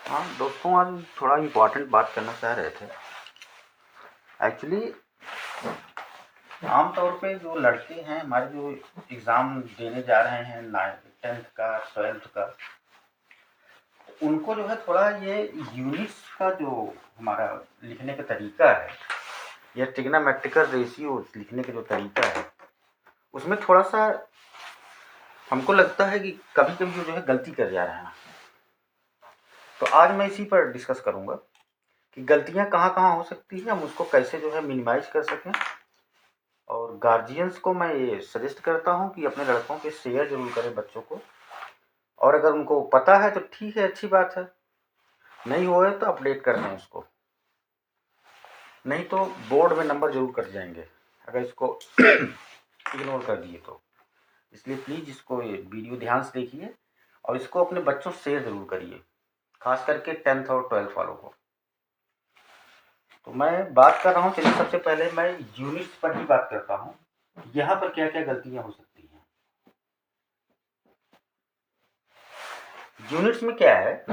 हाँ दोस्तों, आज थोड़ा इम्पोर्टेंट बात करना चाह रहे थे। एक्चुअली आम तौर पे जो लड़के हैं हमारे, जो एग्ज़ाम देने जा रहे हैं 10th का 12th का, उनको जो है थोड़ा ये यूनिट्स का जो हमारा लिखने का तरीका है, या ट्रिग्नोमेट्रिकल रेशियो लिखने का जो तरीका है, उसमें थोड़ा सा हमको लगता है कि कभी कभी जो है गलती कर जा रहे हैं। तो आज मैं इसी पर डिस्कस करूँगा कि गलतियाँ कहाँ कहाँ हो सकती हैं, हम उसको कैसे जो है मिनिमाइज कर सकें। और गार्जियंस को मैं ये सजेस्ट करता हूँ कि अपने लड़कों के शेयर ज़रूर करें बच्चों को, और अगर उनको पता है तो ठीक है, अच्छी बात है, नहीं हुआ है तो अपडेट कर दें उसको, नहीं तो बोर्ड में नंबर ज़रूर कट जाएंगे अगर इसको इग्नोर कर दिए तो। इसलिए प्लीज़ इसको ये वीडियो ध्यान से देखिए और इसको अपने बच्चों से शेयर ज़रूर करिए, खास करके 10th और 12th वालों को। तो मैं बात कर रहा हूँ, चलिए सबसे पहले मैं यूनिट्स पर ही बात करता हूँ, यहाँ पर क्या क्या गलतियाँ हो सकती हैं। यूनिट्स में क्या है,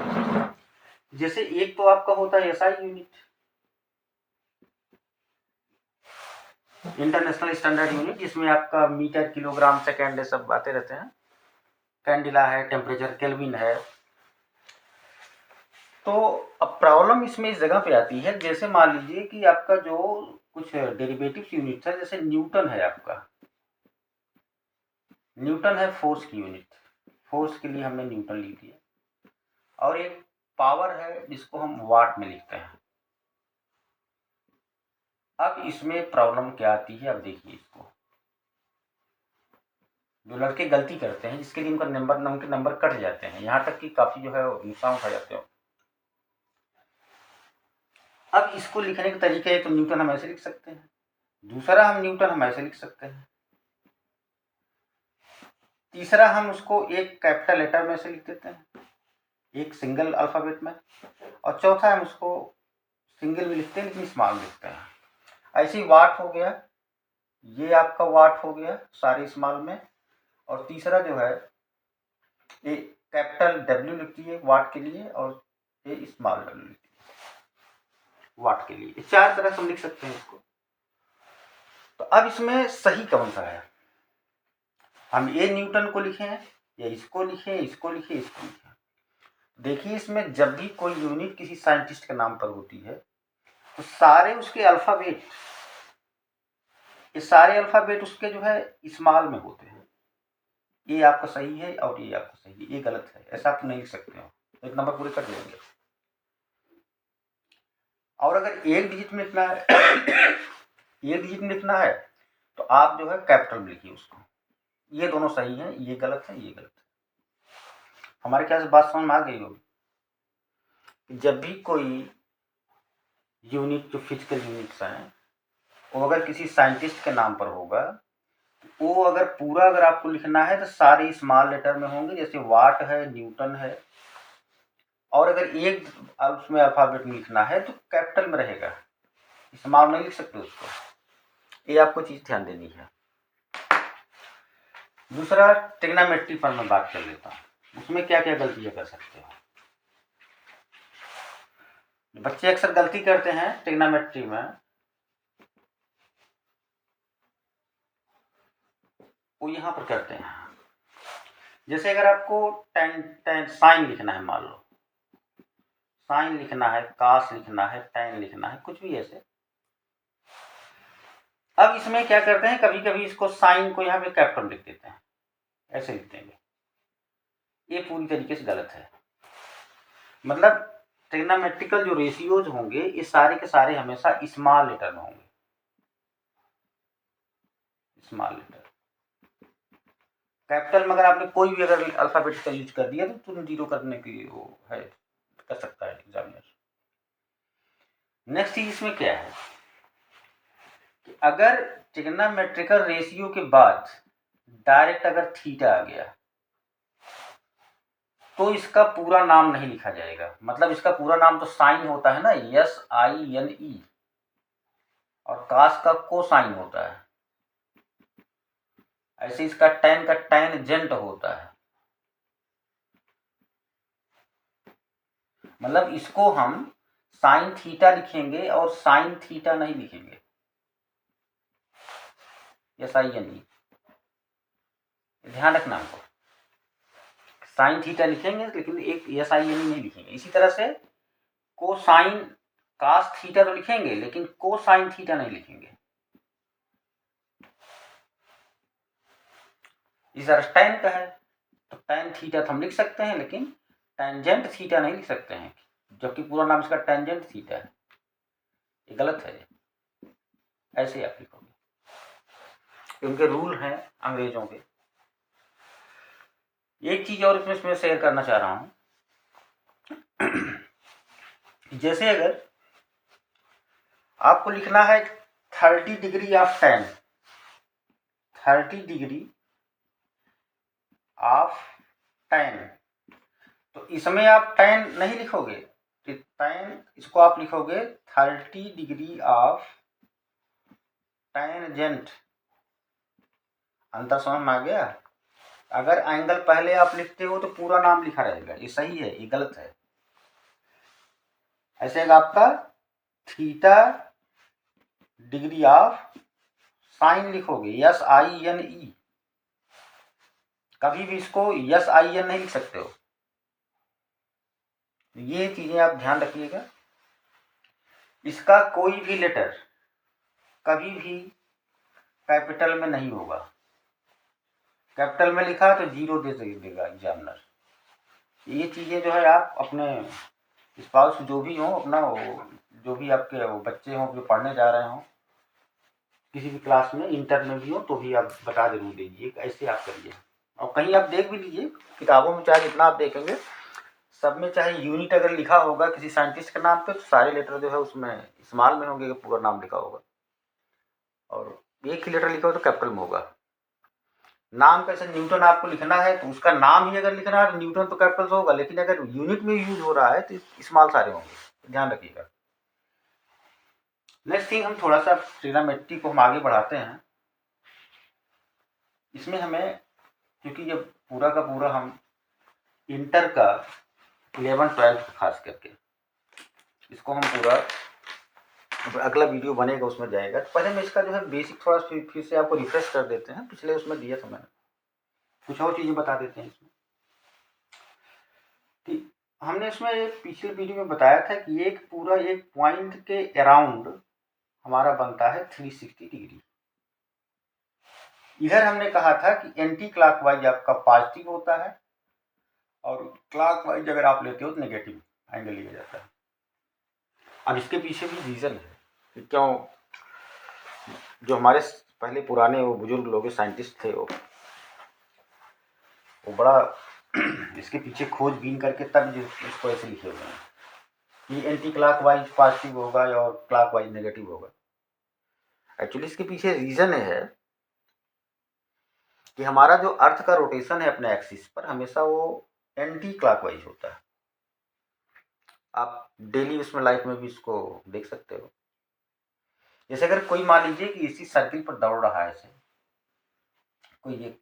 जैसे एक तो आपका होता है SI unit, international standard unit, जिसमें आपका मीटर, किलोग्राम, सेकेंड ये सब आते रहते हैं। कैंडिला है, टेम्परेचर केल्विन है। तो अब प्रॉब्लम इसमें इस जगह पे आती है, जैसे मान लीजिए कि आपका जो कुछ डेरिवेटिव्स यूनिट है, जैसे न्यूटन है आपका, न्यूटन है फोर्स की यूनिट, फोर्स के लिए हमने न्यूटन लिख दिया। और एक पावर है जिसको हम वाट में लिखते हैं। अब इसमें प्रॉब्लम क्या आती है, अब देखिए इसको, जो लड़के गलती करते हैं जिसके लिए उनका नंबर कट जाते हैं, यहाँ तक कि काफ़ी जो है नुकसान उठा जाते हो। अब इसको लिखने का तरीका है, तो न्यूटन हम ऐसे लिख सकते हैं, दूसरा हम न्यूटन हम ऐसे लिख सकते हैं, तीसरा हम उसको एक कैपिटल लेटर में से लिख देते हैं, एक सिंगल अल्फ़ाबेट में, और चौथा हम उसको सिंगल में लिखते हैं लेकिन स्मॉल लिखते हैं। ऐसे ही वाट हो गया, ये आपका वाट हो गया सारे स्मॉल में, और तीसरा जो है ये कैपिटल डब्ल्यू लिखती है वाट के लिए, और ये स्मॉल डब्ल्यू लिखती है वाट के लिए। चार तरह से हम लिख सकते हैं इसको। तो अब इसमें सही कौन सा है, हम ये न्यूटन को लिखें या इसको लिखें, इसको लिखें, इसको लिखें। देखिए इसमें जब भी कोई यूनिट किसी साइंटिस्ट के नाम पर होती है तो सारे उसके अल्फ़ाबेट, ये सारे अल्फ़ाबेट उसके जो है स्मॉल में होते हैं। ये आपका सही है और ये आपका सही है, ये गलत है, ऐसा आप नहीं लिख सकते हो, एक नंबर पूरे कट लेंगे। और अगर एक डिजिट में लिखना है एक डिजिट में लिखना है तो आप जो है कैपिटल में लिखिए उसको। ये दोनों सही हैं, ये गलत है, ये गलत है। हमारे ख्याल से बात समझ में आ गई होगी। जब भी कोई यूनिट, जो फिजिकल यूनिट्स हैं, वो अगर किसी साइंटिस्ट के नाम पर होगा, वो अगर पूरा अगर आपको लिखना है तो सारे स्मॉल लेटर में होंगे, जैसे वाट है, न्यूटन है। और अगर एक उसमें अल्फ़ाबेट में लिखना है तो कैपिटल में रहेगा, स्मॉल नहीं लिख सकते उसको। ये आपको चीज़ ध्यान देनी है। दूसरा ट्रिग्नोमेट्री पर मैं बात कर लेता हूँ, उसमें क्या क्या गलतियाँ कर सकते हो। बच्चे अक्सर गलती करते हैं ट्रिग्नोमेट्री में, वो यहाँ पर करते हैं। जैसे अगर आपको टेन साइन लिखना है, मान लो साइन लिखना है, कास लिखना है, टेन लिखना है, कुछ भी ऐसे। अब इसमें क्या करते हैं, कभी कभी इसको साइन को यहाँ पे कैपिटल लिख देते हैं, ऐसे लिख देंगे। ये पूरी तरीके से गलत है। मतलब ट्रिग्नोमेट्रिकल जो रेशियोज होंगे ये सारे के सारे हमेशा स्मॉल लेटर में होंगे, स्मॉल लेटर। कैपिटल में अगर आपने कोई भी अगर अल्फ़ाबेट का यूज कर दिया तो तुरंत जीरो करने की वो है, कर सकता है एग्जामिनर। नेक्स्ट चीज इसमें क्या है कि अगर ट्रिग्नोमेट्रिकल रेशियो के बाद डायरेक्ट अगर थीटा आ गया तो इसका पूरा नाम नहीं लिखा जाएगा। मतलब इसका पूरा नाम तो साइन होता है ना, SINE, और कास का कोसाइन होता है। ऐसे इसका टैन का टैनजेंट होता है। मतलब इसको हम साइन थीटा लिखेंगे और साइन थीटा नहीं लिखेंगे, SINE, ध्यान रखना हमको। साइन थीटा लिखेंगे लेकिन एक SINE नहीं लिखेंगे। इसी तरह से कोसाइन कास थीटा तो लिखेंगे लेकिन कोसाइन थीटा नहीं लिखेंगे। इस तरह tan का है तो tan थीटा तो हम लिख सकते हैं लेकिन टेंजेंट थीटा नहीं लिख सकते हैं, जबकि पूरा नाम इसका टेंजेंट थीटा है। ये गलत है, ऐसे आप लिखोगे, उनके रूल हैं अंग्रेजों के। एक चीज और इसमें शेयर करना चाह रहा हूं, जैसे अगर आपको लिखना है 30 degree of tan, 30 degree of tan, तो इसमें आप tan नहीं लिखोगे, तो tan इसको आप लिखोगे 30 डिग्री ऑफ टेंजेंट। अंतर समझ में आ गया? अगर एंगल पहले आप लिखते हो तो पूरा नाम लिखा रहेगा, ये सही है, ये गलत है। ऐसे आपका थीटा डिग्री ऑफ साइन लिखोगे, SINE, कभी भी इसको SIN नहीं लिख सकते हो। ये चीजें आप ध्यान रखिएगा। इसका कोई भी लेटर कभी भी कैपिटल में नहीं होगा, कैपिटल में लिखा तो 0 दे देगा एग्जामिनर। ये चीज़ें जो है आप अपने स्पाउस जो भी हो, अपना जो भी आपके बच्चे हों जो पढ़ने जा रहे हों किसी भी क्लास में, इंटर में भी हो, तो भी आप बता जरूर दीजिए, ऐसे आप करिए। और कहीं आप देख भी लीजिए किताबों में, चाहे जितना आप देखेंगे सब में चाहे यूनिट अगर लिखा होगा किसी साइंटिस्ट के नाम पे तो सारे लेटर जो है उसमें स्मॉल में होंगे, पूरा नाम लिखा होगा, और एक ही लेटर लिखा हो तो कैपिटल में होगा। नाम कैसे, न्यूटन आपको लिखना है तो उसका नाम ही अगर लिखना है तो न्यूटन तो कैपिटल से होगा, लेकिन अगर यूनिट में यूज हो रहा है तो स्मॉल सारे होंगे, ध्यान रखिएगा। नेक्स्ट थिंग, हम थोड़ा सा ट्रिग्नोमेट्री को हम आगे बढ़ाते हैं। इसमें हमें, क्योंकि ये पूरा का पूरा हम इंटर का 11-12 खास करके इसको हम पूरा, अगला वीडियो बनेगा उसमें जाएगा, तो पहले मैं इसका जो है बेसिक थोड़ा फिर से आपको रिफ्रेश कर देते हैं। पिछले उसमें दिया था मैंने, कुछ और चीज़ें बता देते हैं इसमें। ठीक, हमने इसमें पिछले वीडियो में बताया था कि एक पूरा एक पॉइंट के अराउंड हमारा बनता है 360 डिग्री। इधर हमने कहा था कि एंटी क्लॉकवाइज आपका पॉजिटिव होता है और क्लॉकवाइज अगर आप लेते हो तो नेगेटिव एंगल लिया जाता है। अब इसके पीछे भी रीज़न है कि क्यों, जो हमारे पहले पुराने वो बुजुर्ग लोग साइंटिस्ट थे, वो बड़ा इसके पीछे खोजबीन करके तब इसको ऐसे लिखे हुए हैं कि एंटी क्लॉकवाइज पॉजिटिव होगा और क्लॉकवाइज नेगेटिव होगा। एक्चुअली इसके पीछे रीज़न है कि हमारा जो अर्थ का रोटेशन है अपने एक्सिस पर हमेशा वो एंटी क्लॉकवाइज होता है। आप डेली उसमें लाइफ में भी इसको देख सकते हो। जैसे अगर कोई मान लीजिए कि इसी सर्किल पर दौड़ रहा है, ऐसे कोई एक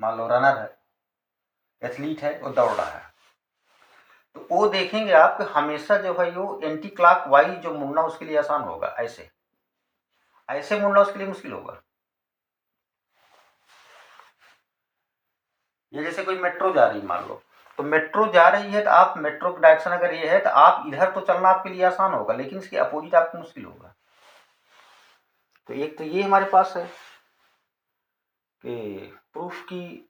मान लो रनर है, एथलीट है, वो दौड़ रहा है, तो वो देखेंगे आप कि हमेशा जो है वो एंटी क्लॉकवाइज जो मुड़ना उसके लिए आसान होगा, ऐसे ऐसे मुड़ना उसके लिए मुश्किल होगा। ये जैसे कोई मेट्रो जा रही है मान लो, तो मेट्रो जा रही है तो आप मेट्रो की डायरेक्शन अगर ये है तो आप इधर तो चलना आपके लिए आसान होगा, लेकिन इसके अपोजिट आपको मुश्किल होगा। तो एक तो ये हमारे पास है कि प्रूफ की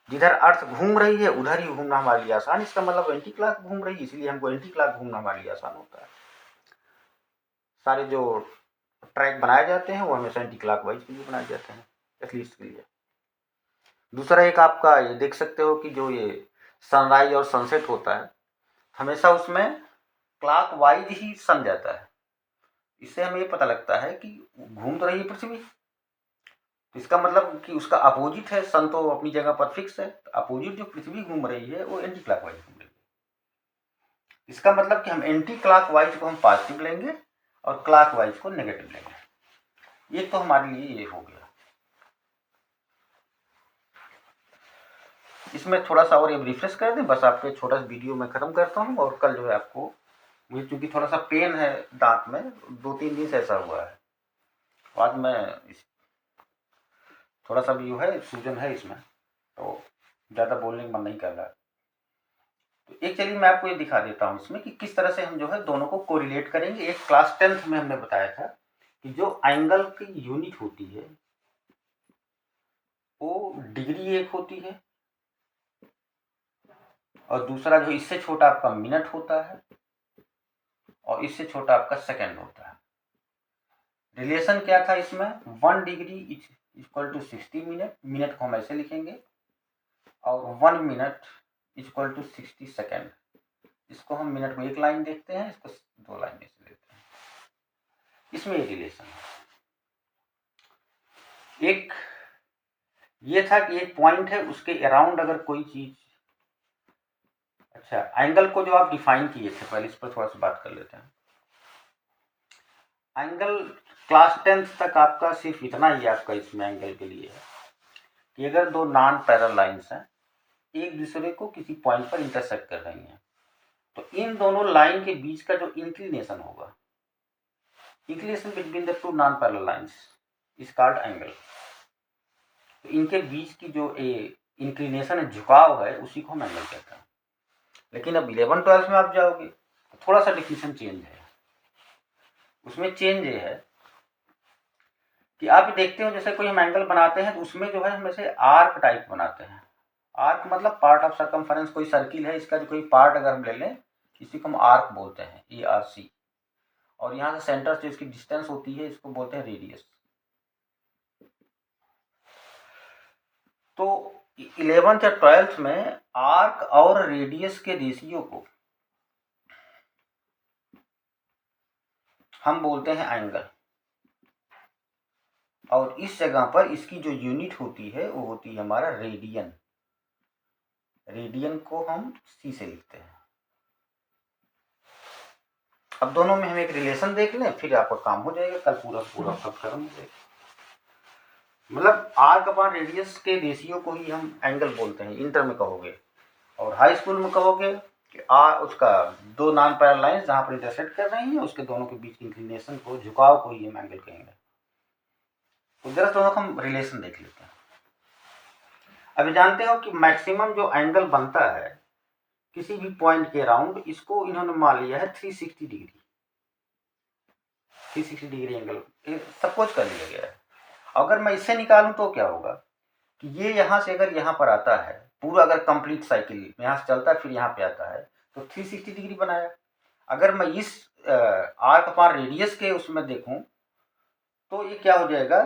जिधर अर्थ घूम रही है उधर ही घूमना हमारे लिए आसान, इसका मतलब एंटी क्लॉक घूम रही है इसलिए हमको एंटी क्लॉक घूमना हमारे लिए आसान होता है। सारे जो ट्रैक बनाए जाते हैं वो हमेशा एंटी क्लॉकवाइज के लिए बनाए जाते हैं, एथलीस्ट के लिए। दूसरा एक आपका ये देख सकते हो कि जो ये सनराइज और सनसेट होता है हमेशा उसमें क्लॉकवाइज ही सन जाता है। इससे हमें ये पता लगता है कि घूम तो रही है पृथ्वी, इसका मतलब कि उसका अपोजिट है, सन तो अपनी जगह पर फिक्स है, तो अपोजिट जो पृथ्वी घूम रही है वो एंटी क्लॉकवाइज घूम रही है। इसका मतलब कि हम एंटी क्लॉकवाइज को हम पॉजिटिव लेंगे और क्लॉकवाइज को नेगेटिव लेंगे। ये तो हमारे लिए ये हो गया। इसमें थोड़ा सा और ये रिफ्रेश कर दें, बस आपके छोटा सा वीडियो मैं ख़त्म करता हूँ। और कल जो है आपको, मुझे चूँकि थोड़ा सा पेन है दांत में, 2-3 दिन से ऐसा हुआ है, आज मैं थोड़ा सा भी जो है सूजन है इसमें, तो ज़्यादा बोलने का मन नहीं कर रहा। तो एक चलिए मैं आपको ये दिखा देता हूँ इसमें कि किस तरह से हम जो है दोनों को कोरिलेट करेंगे। एक क्लास 10th में हमने बताया था कि जो एंगल की यूनिट होती है वो डिग्री एक होती है, और दूसरा जो इससे छोटा आपका मिनट होता है, और इससे छोटा आपका सेकंड होता है। रिलेशन क्या था इसमें, 1 degree equal to 60 minute, minute को हम ऐसे लिखेंगे, और 1 मिनट इक्वल टू 60 सेकेंड। इसको हम मिनट में एक लाइन देखते हैं, इसको 2 लाइन में से लेते हैं। इसमें एक रिलेशन है। एक ये था कि एक पॉइंट है, उसके अराउंड अगर कोई चीज, अच्छा एंगल को जो आप डिफाइन किए थे पहले, इस पर थोड़ा सा बात कर लेते हैं। एंगल क्लास 10th तक आपका सिर्फ इतना ही आपका इसमें एंगल के लिए है कि अगर दो नॉन पैरेलल लाइंस हैं, एक दूसरे को किसी पॉइंट पर इंटरसेक्ट कर रही हैं, तो इन दोनों लाइन के बीच का जो इंक्लिनेशन होगा, inclination between the two non parallel lines is called angle. तो इनके बीच की जो इंक्लिनेशन है, झुकाव है, उसी को हम एंगल कहते हैं। लेकिन अब 11-12 में आप जाओगे तो थोड़ा सा डिफिनेशन चेंज है। उसमें चेंज ये है कि आप देखते हो जैसे कोई हम एंगल बनाते हैं तो उसमें जो है हम ऐसे आर्क टाइप बनाते हैं। आर्क मतलब पार्ट ऑफ सर्कमफरेंस, कोई सर्किल है, इसका जो कोई पार्ट अगर हम ले लें, इसी को हम आर्क बोलते हैं, ARC। और यहाँ से सेंटर से इसकी डिस्टेंस होती है, इसको बोलते हैं रेडियस। तो 11th या 12th में आर्क और रेडियस के रेशियो को हम बोलते हैं एंगल, और इस जगह पर इसकी जो यूनिट होती है वो होती है हमारा रेडियन। रेडियन को हम C से लिखते हैं। अब दोनों में हम एक रिलेशन देख लें, फिर आपका काम हो जाएगा, कल पूरा पूरा सब खत्म हो जाएगा। मतलब आर्क अपॉन रेडियस के रेशियो को ही हम एंगल बोलते हैं, इंटर में कहोगे। और हाई स्कूल में कहोगे कि उसका दो नॉन पैरेलल लाइंस जहाँ पर इंटरसेक्ट कर रही हैं, उसके दोनों के बीच की इंक्लिनेशन को, झुकाव को ही हम एंगल कहेंगे। तो जरा दोनों का हम रिलेशन देख लेते हैं। अभी जानते हो कि मैक्सिमम जो एंगल बनता है किसी भी पॉइंट के अराउंड, इसको इन्होंने मान लिया है 360 डिग्री। 360 डिग्री एंगल सब कुछ कर लिया गया है। अगर मैं इससे निकालूं तो क्या होगा कि ये यहाँ से अगर यहाँ पर आता है, पूरा अगर कंप्लीट साइकिल यहाँ से चलता है फिर यहाँ पे आता है, तो 360 डिग्री बनाया। अगर मैं इस आर्क अपॉन रेडियस के उसमें देखूं तो ये क्या हो जाएगा,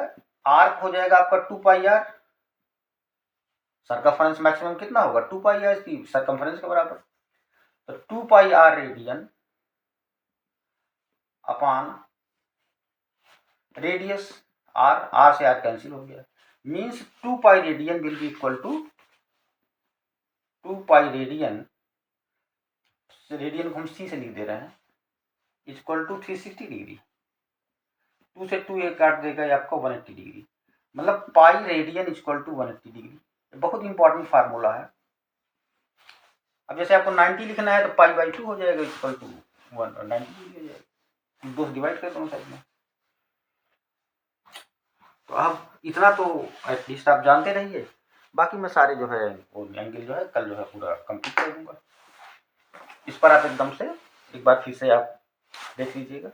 आर्क हो जाएगा आपका 2πr, सर्कमफरेंस मैक्सिमम कितना होगा 2πr, इसकी सर्कमफरेंस के बराबर। तो 2πr radian upon radius, R से आर कैंसिल हो गया, means 2π radian will be equal to 2π radian, radian को हम C से लिख दे रहे हैं, इक्वल टू 360 डिग्री। 2 से 2 एक काट देगा ये आपको 180 डिग्री, मतलब pi radian equal to 180 degree. बहुत इंपॉर्टेंट फार्मूला है। अब जैसे आपको 90 लिखना है तो π/2 हो जाएगा, इक्वल टू 190 डिग्री हो जाएगा, 2 से डिवाइड कर दोनों साइड में। तो अब इतना तो एटलीस्ट आप जानते रहिए, बाकी मैं सारे जो है वो एंगल जो है कल जो है पूरा कंप्लीट कर दूंगा। इस पर आप एकदम से एक बार फिर से आप देख लीजिएगा,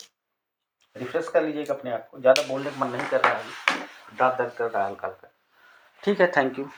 रिफ्रेश कर लीजिएगा अपने आप को। ज़्यादा बोलने का मन नहीं कर रहा है, दांत दर्द कर रहा है हल्का हल्का। ठीक है, थैंक यू।